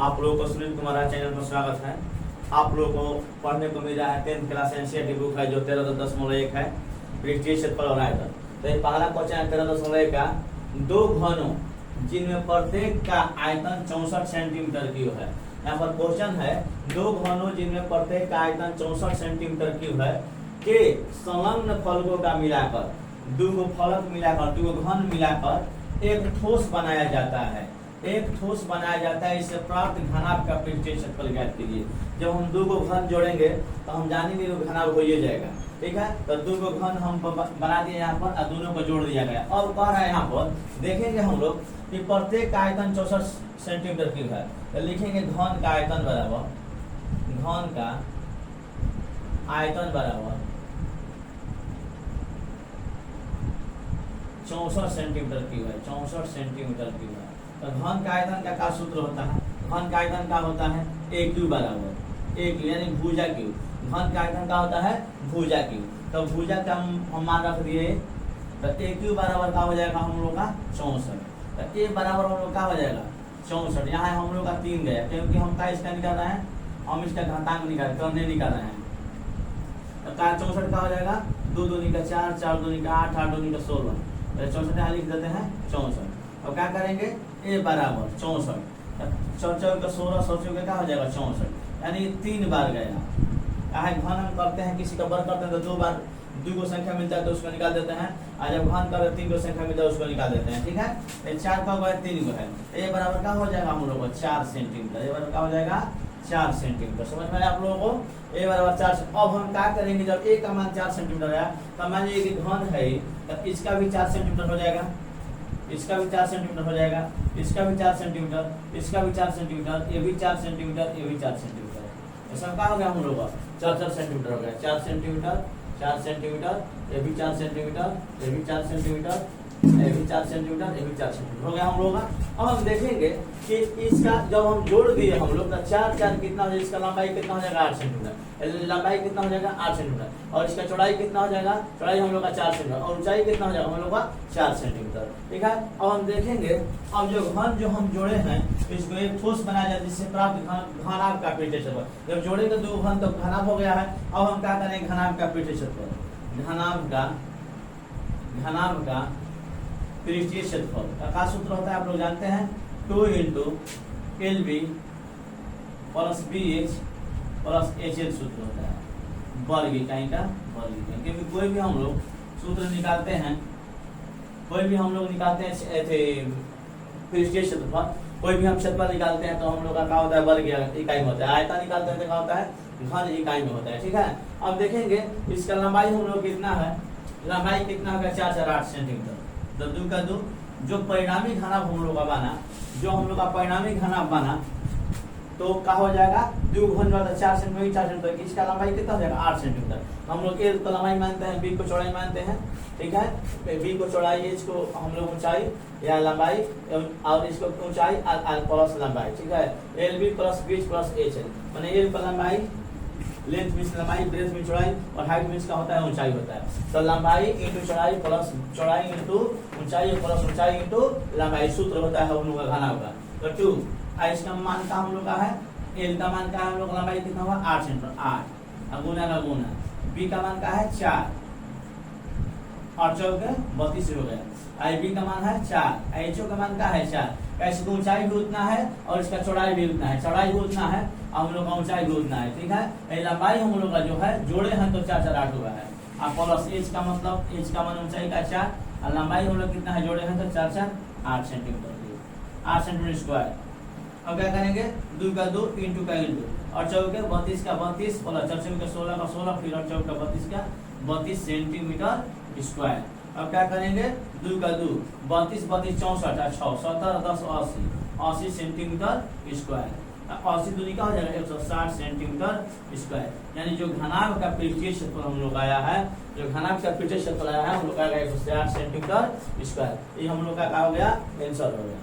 आप लोगों को सुनील कुमार चैनल पर स्वागत है। आप लोगों को पढ़ने को मिल रहा है 10th क्लास एनसीईआरटी बुक है जो 13.1 है पृष्ठीय क्षेत्रफल और आयतन। तो ये पहला क्वेश्चन है 13.1 का, दो घनों जिनमें प्रत्येक का आयतन 64 सेंटीमीटर क्यूब है। यहाँ पर क्वेश्चन है दो घनों जिनमें प्रत्येक का आयतन 64 सेंटीमीटर क्यूब है के संलग्न फलकों का मिलाकर दो फलक मिलाकर दो घन मिलाकर एक ठोस बनाया जाता है। एक ठोस बनाया जाता है, इससे प्राप्त घनाभ का पृष्ठीय क्षेत्रफल ज्ञात कीजिए। जब हम दो को घन जोड़ेंगे तो हम जानेंगे कि घनाभ हो ही जाएगा। ठीक है, तो दो को घन हम बना दिए यहाँ पर और दोनों को जोड़ दिया गया। और कह रहा है यहाँ पर देखेंगे हम लोग कि प्रत्येक का आयतन 64 सेंटीमीटर क्यूब है, तो लिखेंगे घन का आयतन बराबर 64 सेंटीमीटर क्यूब है। 64 सेंटीमीटर क्यूब है। तो घन का आयतन का क्या सूत्र होता है? घन का आयतन का होता है ए क्यू बराबर ए क्यू यानी भुजा क्यू। घन का आयतन का होता है भुजा क्यू। तो भुजा का हम मान रख दिए, तो ए क्यू बराबर का हो जाएगा हम लोग का 64। तो ए बराबर हम लोग का हो जाएगा 64। यहाँ हम लोग का 3 गया क्योंकि हम का इसका निकाल रहे हैं, हम इसका घातांक निकाल रहे हैं। तो का 64 का हो जाएगा 2 दूनी का 4, 4 दूनी का 8, 8 दूनी का 16। 64 यहाँ लिख देते हैं 64। अब क्या करेंगे ए बराबर 64, 4 का 16, 16 का क्या हो जाएगा 64, यानी 3 बार गया। घन हम करते हैं, किसी का वर्ग करते हैं तो 2 बार 2 को संख्या मिलता है तो उसको निकाल देते हैं, और जब घन करते 3 को संख्या मिलता है उसको निकाल देते हैं। ठीक है, 4 का गया 3 को है, ए बराबर क्या हो जाएगा हम लोग को 4 सेंटीमीटर। ए बराबर क्या हो जाएगा 4 सेंटीमीटर। समझ में आया आप लोगों को? ए बराबर 4। अब हम क्या करेंगे, जब ए का मान 4 सेंटीमीटर आया तो मान लीजिए कि घन है तो इसका भी 4 सेंटीमीटर हो जाएगा, इसका भी 4 सेंटीमीटर हो जाएगा, इसका भी 4 सेंटीमीटर, इसका भी 4 सेंटीमीटर, ये भी 4 सेंटीमीटर, ये भी 4 सेंटीमीटर। तो सब क्या हो गया हम लोग का 4 सेंटीमीटर हो गया। 4 सेंटीमीटर, 4 सेंटीमीटर, ये भी 4 सेंटीमीटर, ये भी 4 सेंटीमीटर, ये भी 4 सेंटीमीटर, ये भी 4 सेंटीमीटर हो गया हम लोग का। अब हम देखेंगे कि इसका जब हम जोड़ दिए हम लोग का 4 4 कितना हो जाएगा, इसका लंबाई कितना हो जाएगा 8 सेंटीमीटर, लंबाई कितना हो जाएगा 8 सेंटीमीटर, और इसका चौड़ाई कितना हो जाएगा, चौड़ाई हम लोग का 4 सेंटीमीटर, और ऊंचाई कितना हो जाएगा हम लोग का 4 सेंटीमीटर। ठीक है, अब हम देखेंगे अब जो घन जो हम जोड़े हैं इसको एक ठोस बनाया जाए जिससे प्राप्त घनाभ का पृष्ठीय क्षेत्रफल। जब जोड़ेंगे दो घन तो घनाभ हो गया है। अब हम क्या करेंगे, घनाभ का पृष्ठीय क्षेत्रफल, घनाभ का पृष्ठीय क्षेत्रफल का सूत्र होता है आप लोग जानते हैं 2 × LB + BH + HL सूत्र होता है, वर्ग इकाई का वर्ग इकाई। क्योंकि कोई भी हम लोग सूत्र निकालते हैं, कोई भी हम लोग निकालते हैं पृष्ठीय क्षेत्रफल, कोई भी हम क्षेत्रफल निकालते हैं तो हम लोग का क्या होता है वर्ग इकाई में होता है। आयतन निकालते हैं तो क्या होता है घन इकाई में होता है। ठीक है, अब देखेंगे इसका लंबाई हम लोग कितना है, लंबाई कितना होगा 4 4 8 सेंटीमीटर। तो 2 का 2 जो परिणामी घनाभ हम लोग का बना, जो हम लोग का परिणामी घनाभ बना तो क्या हो जाएगा 2 घन वाला 4 सेंटीमीटर 4 सेंटीमीटर, इसका लंबाई कितना हो जाएगा 8 सेंटीमीटर। हम लोग ए को लंबाई मानते हैं, बी को चौड़ाई मानते हैं। ठीक है, बी को चौड़ाई, एच को हम लोग ऊंचाई या लंबाई, और इसको ऊंचाई प्लस लंबाई। ठीक है, LB + BH + HL माने एल पर लंबाई, लेंथ मीन्स लंबाई, ब्रेथ मीन्स चौड़ाई, और हाइट मीन्स का होता है ऊंचाई होता है। तो लंबाई इंटू चौड़ाई प्लस चौड़ाई इंटू ऊंचाई प्लस ऊंचाई इंटू लंबाई सूत्र होता है हम लोग का घनाभ का। तो 2 इसका मान का हम लोग का है, एल का मान का है हम लोग लंबाई कितना हुआ 8 सेंटीमीटर, 8 गुना का गुना, बी का मान का है 4 और 4 के 32 हो गया, आई बी का मान है 4, एचओ का मान का है 4। कैसे ऊंचाई भी उतना है और इसका चौड़ाई भी उतना है, चौड़ाई भी उतना है हम लोग का ऊंचाई भी उतना है। ठीक है, लंबाई हम लोग का जो है जोड़े हैं तो 4 4 8 हुआ है, और प्लस एच का मतलब एच का मान ऊंचाई का 4 और लंबाई हम लोग कितना है जोड़े हैं तो 4 4 8 सेंटीमीटर, 8 सेंटीमीटर स्क्वायर। अब क्या करेंगे 2 का 2 इंटू का इंटू, और 4 के 32 का 32 प्लस 4 का 16 का 16 फिर और 4 का 32 का 32 सेंटीमीटर स्क्वायर। अब क्या करेंगे 2 का 2 32 32 64 6 17 10 80 80 सेंटीमीटर स्क्वायर। 80 दूनी का हो जाएगा 160 सेंटीमीटर स्क्वायर। यानी जो घनाभ का पृष्ठीय क्षेत्रफल हम लोग आया है, जो घनाभ का पृष्ठीय क्षेत्रफल आया है हम लोग का 160 सेंटीमीटर स्क्वायर। ये हम लोग का क्या हो गया आंसर हो गया।